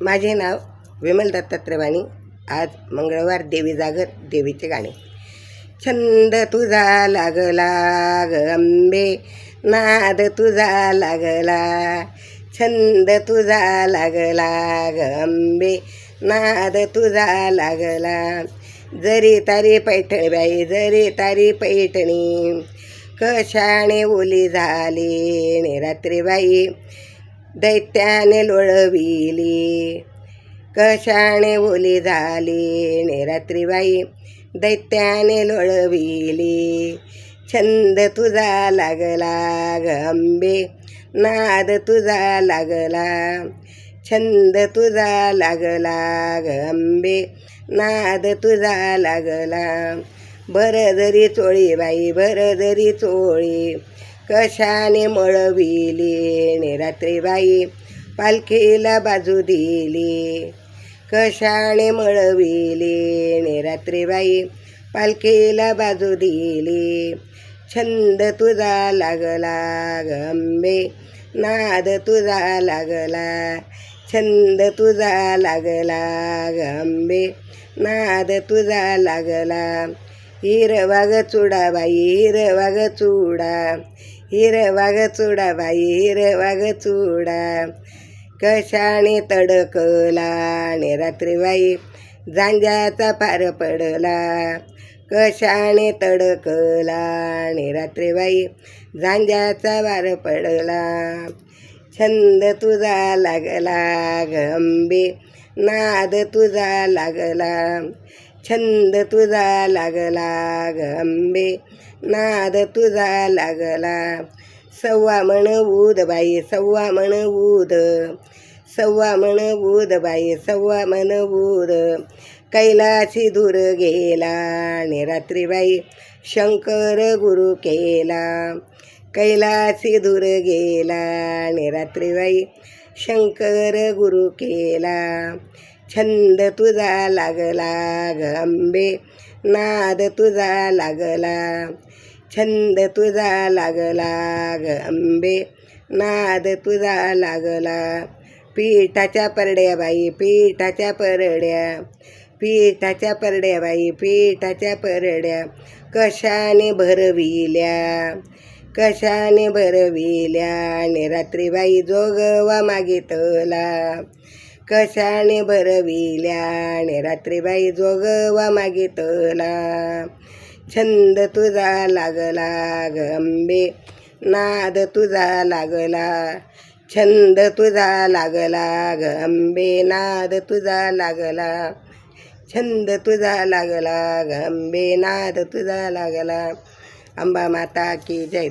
माझे नाव विमल दत्तात्रय वाणी. आज मंगळवार, देवी जागर, देवीचे गाणे. छंद तुझा लागला ग अंबे, नाद तुझा लागला. छंद तुझा लागला ग अंबे, नाद तुझा लागला. जरी तारी पैठणी बाई, जरी तारी पैठणी, कशाने ओली झाली ने रात्री बाई, दैत्याने लोळविली. कशाने ओली झाली ने रात्री बाई, दैत्याने लोळविली. छंद तुझा लागला ग अंबे, नाद तुझा लागला. छंद तुझा लागला ग अंबे, नाद तुझा लागला. बरं जरी चोळी बाई, बरं जरी चोळी, कशाने मळविली ने रात्री बाई, पालखीला बाजू दिली. कशाने मळविली ने रात्री बाई, पालखीला बाजू दिली. छंद तुझा लागला ग अंबे, नाद तुझा लागला. छंद तुझा लागला ग अंबे, नाद तुझा लागला. हिरवा ग चुडा बाई, हिरवा ग चुडा, हिरवा ग चुडा बाई, हिरवा ग चुडा. कशाने तडकला ने रात्री बाई, जांजाचा पार पडला. कशाने तडकला ने रात्री बाई, जांजाचा पार पडला. छंद तुझा लागला ग अंबे, नाद तुझा लागला. छंद तुझा लागला ग अंबे, नाद तुझा लागला. सव्वा म्हण ऊद बाई, सव्वा म्हण ऊद, सव्वा म्हण ऊद बाई, सव्वा म्हण ऊद. कैलासी दूर गेला ने रात्री बाई, शंकर गुरु केला. कैलासी दूर गेला ने रात्री बाई, शंकर गुरु केला. छंद तुझा लागला ग अंबे, नाद तुझा लागला. छंद तुझा लागला ग अंबे, नाद तुझा लागला. पिठाच्या परड्या बाई, पिठाच्या परड्या, पिठाच्या परड्या बाई, पिठाच्या परड्या. कशाने भरविल्या, कशाने भरविल्या ने रात्री बाई, जोगवा मागितला. कशाने भरविल्या ने रात्री बाई, जोगवा मागितला. छंद तुझा लागला ग अंबे, नाद तुझा लागला. छंद तुझा लागला ग अंबे, नाद तुझा लागला. छंद तुझा लागला ग अंबे, नाद तुझा लागला. अंबा माता की जय.